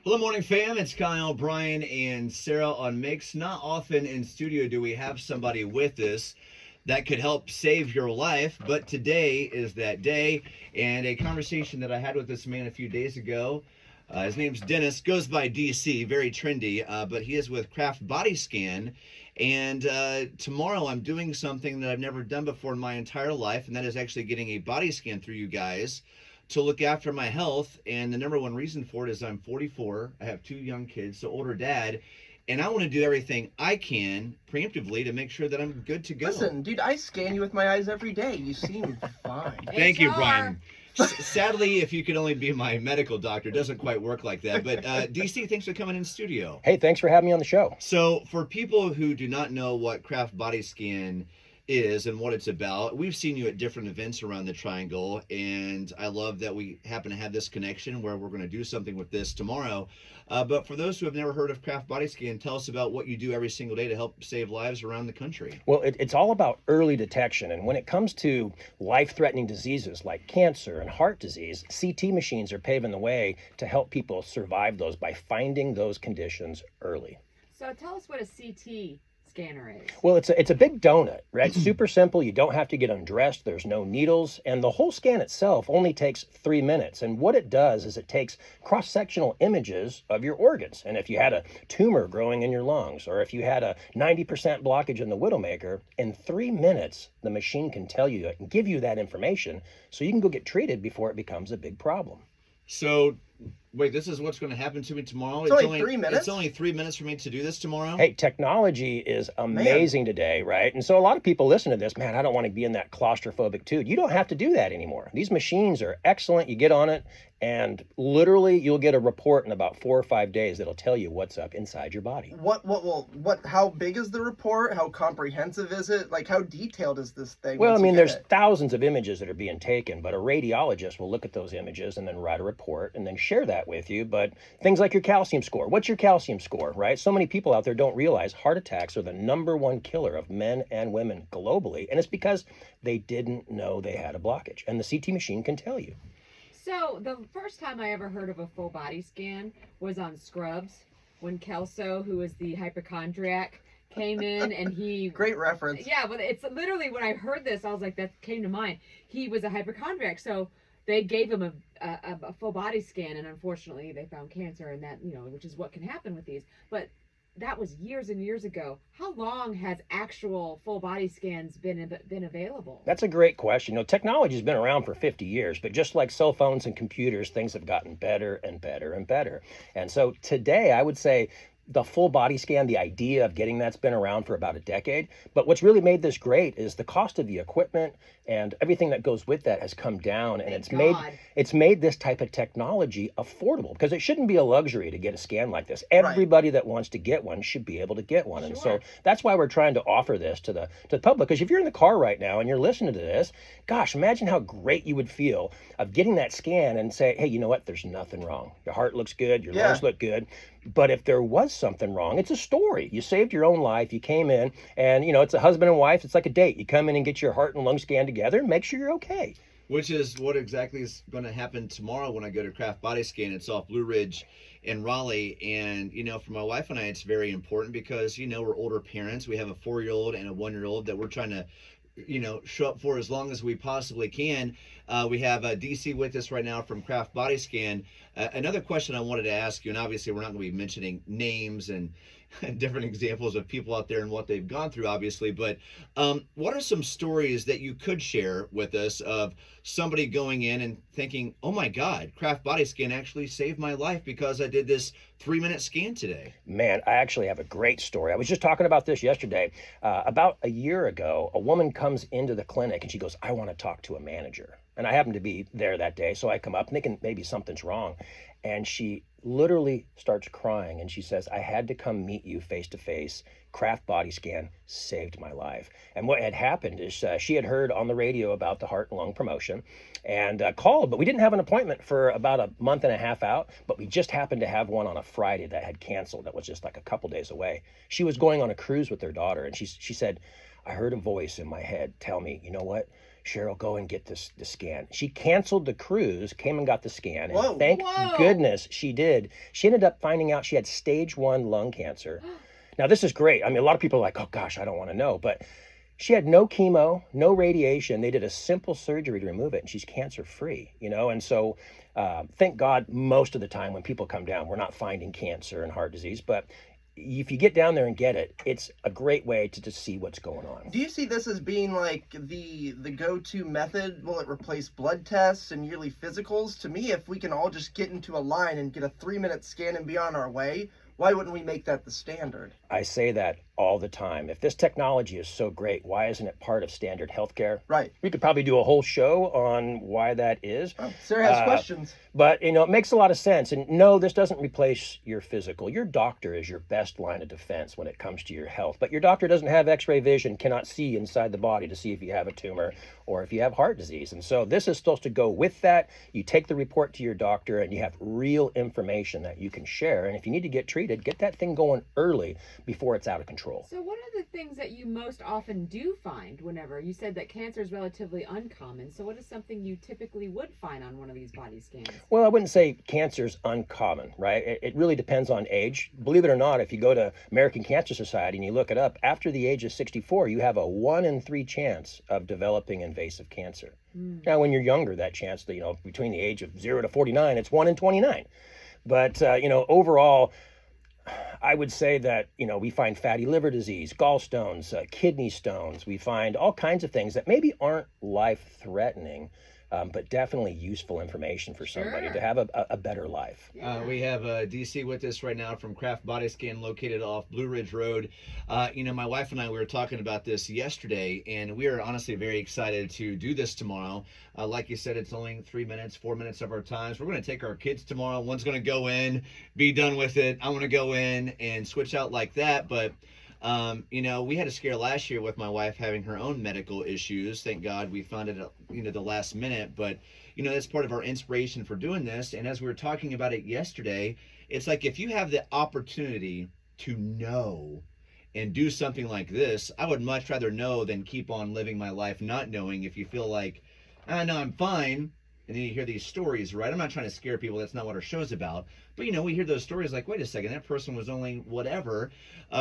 Hello, morning fam. It's Kyle, Brian, and Sarah on Mix. Not often in studio do we have somebody with us that could help save your life, but today is that day. And a conversation that I had with this man a few days ago. His name's Dennis, goes by DC, very trendy, but he is with Craft Body Scan. And tomorrow I'm doing something that I've never done before in my entire life, and that is actually getting a body scan through you guys to look after my health. And the number one reason for it is I'm 44. I have two young kids, so older dad. And I want to do everything I can preemptively to make sure that I'm good to go. Listen, dude, I scan you with my eyes every day. You seem fine. Thank you, Brian. Sadly, if you could only be my medical doctor, it doesn't quite work like that. But DC, thanks for coming in studio. Hey, thanks for having me on the show. So, for people who do not know what Craft Body Scan is and what it's about, we've seen you at different events around the Triangle, and I love that we happen to have this connection where we're going to do something with this tomorrow. But for those who have never heard of Craft Body Scan, tell us about what you do every single day to help save lives around the country. Well, it's all about early detection. And when it comes to life-threatening diseases like cancer and heart disease, CT machines are paving the way to help people survive those by finding those conditions early. So tell us what a CT scanner is. Well, it's a big donut, right? Super simple. You don't have to get undressed. There's no needles. And the whole scan itself only takes 3 minutes. And what it does is it takes cross-sectional images of your organs. And if you had a tumor growing in your lungs, or if you had a 90% blockage in the widowmaker, in 3 minutes, the machine can tell you and give you that information so you can go get treated before it becomes a big problem. So, wait, this is what's going to happen to me tomorrow? It's only 3 minutes? It's only 3 minutes for me to do this tomorrow? Hey, technology is amazing today, right? And so a lot of people listen to this, man, I don't want to be in that claustrophobic tube. You don't have to do that anymore. These machines are excellent. You get on it, and literally you'll get a report in about 4 or 5 days that'll tell you what's up inside your body. How big is the report? How comprehensive is it? Like, how detailed is this thing? Well, I once you mean, get there's it? thousands of images that are being taken, but a radiologist will look at those images and then write a report and then share that with you. But things like your calcium score. What's your calcium score, right? So many people out there don't realize heart attacks are the #1 killer of men and women globally. And it's because they didn't know they had a blockage. And the CT machine can tell you. So the first time I ever heard of a full body scan was on Scrubs when Kelso, who is the hypochondriac, came in and he Great reference. yeah, but it's literally when I heard this, I was like, that came to mind. He was a hypochondriac, so they gave him a full body scan, and unfortunately they found cancer, and that, which is what can happen with these. But that was years and years ago. How long has actual full body scans been available? That's a great question. Technology's been around for 50 years, but just like cell phones and computers, things have gotten better and better and better. And so today, I would say the full body scan, the idea of getting that's been around for about a decade. But what's really made this great is the cost of the equipment and everything that goes with that has come down, and it's made this type of technology affordable, because it shouldn't be a luxury to get a scan like this. Everybody that wants to get one should be able to get one. And so that's why we're trying to offer this to the public. Because if you're in the car right now and you're listening to this, gosh, imagine how great you would feel of getting that scan and say, hey, you know what? There's nothing wrong. Your heart looks good. Your lungs look good. But if there was something wrong, it's a story. You saved your own life. You came in, and it's a husband and wife. It's like a date. You come in and get your heart and lung scan together and make sure you're okay. Which is what exactly is going to happen tomorrow when I go to Craft Body Scan. It's off Blue Ridge in Raleigh. And, for my wife and I, it's very important because, we're older parents. We have a 4-year-old and a 1-year-old that we're trying to show up for as long as we possibly can. We have DC with us right now from Craft Body Scan. Another question I wanted to ask you, and obviously we're not going to be mentioning names and different examples of people out there and what they've gone through, obviously, but what are some stories that you could share with us of somebody going in and thinking, oh my God, Craft Body Scan actually saved my life because I did this 3-minute scan today? Man, I actually have a great story. I was just talking about this yesterday. About a year ago, a woman comes into the clinic and she goes, I want to talk to a manager. And I happened to be there that day, so I come up thinking maybe something's wrong. And she literally starts crying, and she says, I had to come meet you face to face. Craft Body Scan saved my life. And what had happened is she had heard on the radio about the heart and lung promotion and called, but we didn't have an appointment for about a month and a half out, but we just happened to have one on a Friday that had canceled. That was just like a couple days away. She was going on a cruise with her daughter, and she said, I heard a voice in my head tell me, you know what? Cheryl, go and get the scan. She canceled the cruise, came and got the scan, and Whoa. thank Whoa. goodness she did. She ended up finding out she had stage 1 lung cancer. Now, this is great. I mean, a lot of people are like, oh gosh, I don't want to know, but she had no chemo, no radiation. They did a simple surgery to remove it, and she's cancer free, and so thank God most of the time when people come down, we're not finding cancer and heart disease, but if you get down there and get it, it's a great way to just see what's going on. Do you see this as being like the go-to method? Will it replace blood tests and yearly physicals? To me, if we can all just get into a line and get a 3-minute scan and be on our way, why wouldn't we make that the standard? I say that all the time. If this technology is so great, why isn't it part of standard healthcare? Right. We could probably do a whole show on why that is. Oh, Sarah has questions. But, it makes a lot of sense. And no, this doesn't replace your physical. Your doctor is your best line of defense when it comes to your health. But your doctor doesn't have x-ray vision, cannot see inside the body to see if you have a tumor or if you have heart disease. And so this is supposed to go with that. You take the report to your doctor and you have real information that you can share. And if you need to get treated, get that thing going early before it's out of control. So what are the things that you most often do find whenever you said that cancer is relatively uncommon? So what is something you typically would find on one of these body scans? Well, I wouldn't say cancer's uncommon, right? It really depends on age. Believe it or not, if you go to American Cancer Society and you look it up, after the age of 64, you have a 1 in 3 chance of developing invasive cancer. Now, when you're younger, that chance, between the age of 0 to 49, it's 1 in 29. But, overall, I would say that, we find fatty liver disease, gallstones, kidney stones. We find all kinds of things that maybe aren't life-threatening, but definitely useful information for somebody Sure. to have a better life. We have DC with us right now from Craft Body Scan, located off Blue Ridge Road. My wife and I, we were talking about this yesterday, and we are honestly very excited to do this tomorrow. Like you said, it's only 3 minutes, 4 minutes of our time. So we're going to take our kids tomorrow. One's going to go in, be done with it. I'm going to go in and switch out like that. But we had a scare last year with my wife having her own medical issues. Thank God we found it, the last minute. But, that's part of our inspiration for doing this. And as we were talking about it yesterday, it's like if you have the opportunity to know and do something like this, I would much rather know than keep on living my life not knowing. If you feel like, I know I'm fine, and then you hear these stories, right? I'm not trying to scare people. That's not what our show's about. But, we hear those stories like, wait a second, that person was only whatever.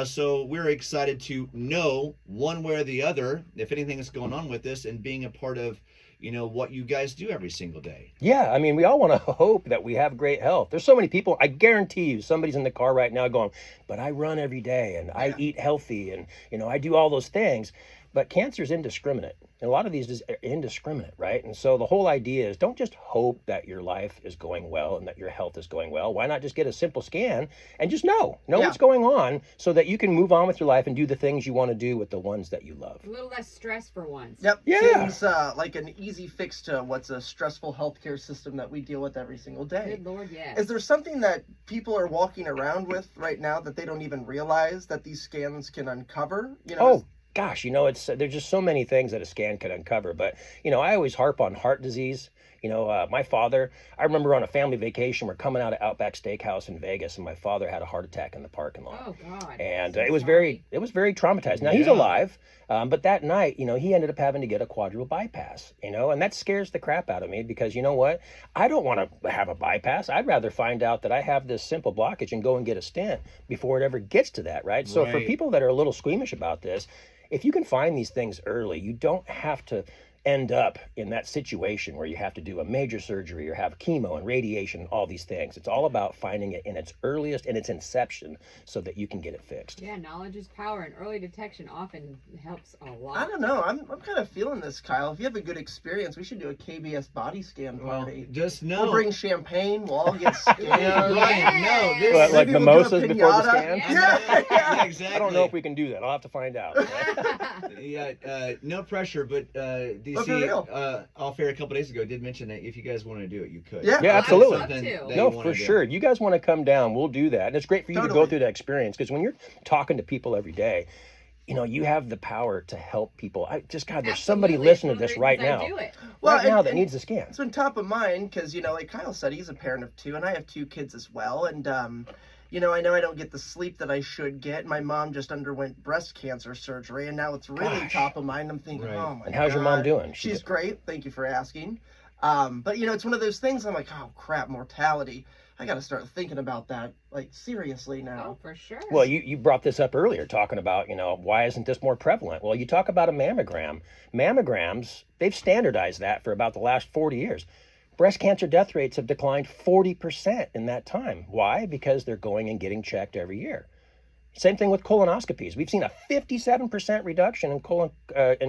So we're excited to know one way or the other if anything is going on with this and being a part of, what you guys do every single day. Yeah, we all want to hope that we have great health. There's so many people, I guarantee you, somebody's in the car right now going, but I run every day and I eat healthy and, I do all those things. But cancer is indiscriminate. And a lot of these are indiscriminate, right? And so the whole idea is don't just hope that your life is going well and that your health is going well. Why not just get a simple scan and just know what's going on so that you can move on with your life and do the things you want to do with the ones that you love. A little less stress for once. Yep. Yeah. Seems like an easy fix to what's a stressful healthcare system that we deal with every single day. Good Lord, yes. Is there something that people are walking around with right now that they don't even realize that these scans can uncover? Gosh, there's just so many things that a scan can uncover. But, I always harp on heart disease. My father, I remember on a family vacation, we're coming out of Outback Steakhouse in Vegas, and my father had a heart attack in the parking lot. Oh, God. And So it was sorry. very traumatized. Now, he's alive, but that night, he ended up having to get a quadruple bypass, and that scares the crap out of me because you know what? I don't want to have a bypass. I'd rather find out that I have this simple blockage and go and get a stent before it ever gets to that, right? So for Right. people that are a little squeamish about this, if you can find these things early, you don't have to end up in that situation where you have to do a major surgery or have chemo and radiation and all these things. It's all about finding it in its earliest, in its inception, so that you can get it fixed. Yeah, knowledge is power, and early detection often helps a lot. I don't know. I'm kind of feeling this, Kyle. If you have a good experience, we should do a KBS body scan party. Just know. We'll bring champagne. We'll all get scanned. Right, no, this What, like Maybe we'll do a mimosas before the pinata. scan? Yeah. exactly. I don't know if we can do that. I'll have to find out. No pressure, but But for real. DC, off air a couple days ago, did mention that if you guys want to do it, you could. Yeah. Yeah, absolutely. I'd love to. That No, you wanna for do. sure. You guys want to come down, we'll do that. And it's great for you to go Totally. through that experience because when you're talking to people every day, you have the power to help people. There's somebody Absolutely. listening It's to this one of right the reasons now. I do it. Well, Right now and- that needs a scan. It's been top of mind because, like Kyle said, he's a parent of 2, and I have 2 kids as well. And, I know I don't get the sleep that I should get. My mom just underwent breast cancer surgery, and now it's really Gosh. top of mind. I'm thinking, Right. oh my god. And how's your mom doing? She's great. Thank you for asking. But it's one of those things. I'm like, oh crap, mortality. I got to start thinking about that, like, seriously now. Oh, for sure. Well, you brought this up earlier, talking about, why isn't this more prevalent? Well, you talk about a mammogram. Mammograms, they've standardized that for about the last 40 years. Breast cancer death rates have declined 40% in that time. Why? Because they're going and getting checked every year. Same thing with colonoscopies. We've seen a 57% reduction in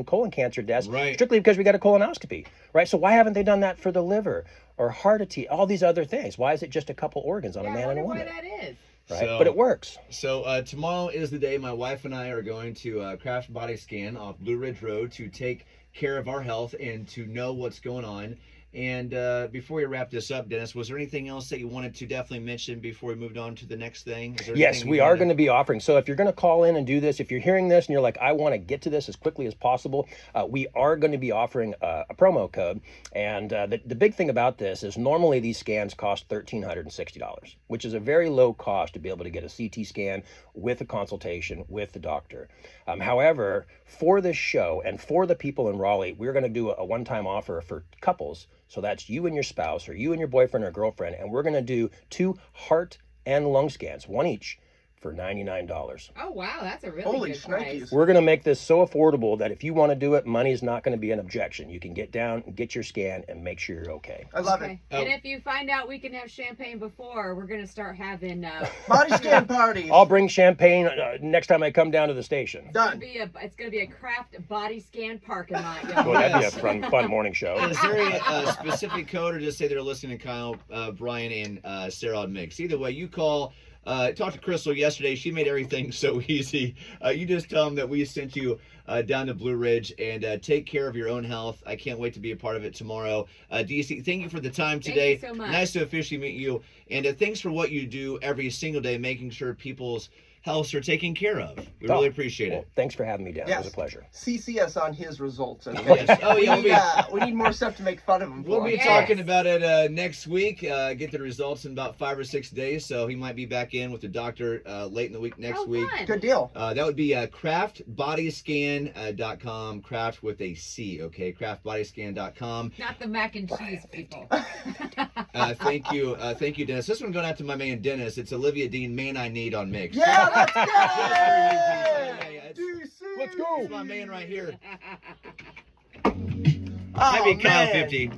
colon cancer deaths, Right. strictly because we got a colonoscopy, right? So why haven't they done that for the liver or heart attack, all these other things? Why is it just a couple organs on a man and a why woman? that is. Right? So- But it works. So tomorrow is the day my wife and I are going to Craft Body Scan off Blue Ridge Road to take care of our health and to know what's going on. And before we wrap this up, Dennis, was there anything else that you wanted to definitely mention before we moved on to the next thing? Is there Yes, anything we you are wanted going to be offering. So if you're going to call in and do this, if you're hearing this and you're like, I want to get to this as quickly as possible, we are going to be offering a promo code. And the big thing about this is normally these scans cost $1,360, which is a very low cost to be able to get a CT scan with a consultation with the doctor. However, for this show and for the people in Raleigh, we're going to do a one-time offer for couples. So that's you and your spouse or you and your boyfriend or girlfriend. And we're going to do 2 heart and lung scans, one each, for $99. Oh, wow. That's a really Holy good price. shnikes. We're going to make this so affordable that if you want to do it, money's not going to be an objection. You can get down, get your scan, and make sure you're okay. I love Okay. it. And if you find out we can have champagne before, we're going to start having Body scan parties. I'll bring champagne next time I come down to the station. Done. it's gonna be a craft body scan parking lot, y'all. Well, that'd be a fun morning show. Is there a specific code, or just say they're listening to Kyle, Brian, and Sarah on Mix? Either way, you call. Talked to Crystal yesterday. She made everything so easy. You just tell them that we sent you down to Blue Ridge, and take care of your own health. I can't wait to be a part of it tomorrow. DC, thank you for the time today. Thank you so much. Nice to officially meet you. And thanks for what you do every single day, making sure people's healths are taken care of. We really appreciate Well, it. thanks for having me down. It was Yes. a pleasure. CC us on his results. Okay? Yes. Oh, yeah. we need more stuff to make fun of him We'll for. be Yes. talking about it next week. Get the results in about 5 or 6 days, so he might be back in with the doctor late in the week next week. Fun. Good deal. That would be craftbodyscan.com, craft with a C, okay? Craftbodyscan.com. Not the mac and cheese people. Thank you, Dennis. This one going out to my man Dennis. It's Olivia Dean, Man I Need on Mix. Yeah, let's get Yeah, it! it's- DC! Let's go. It's my man right here. Oh, Maybe Kyle man. 50.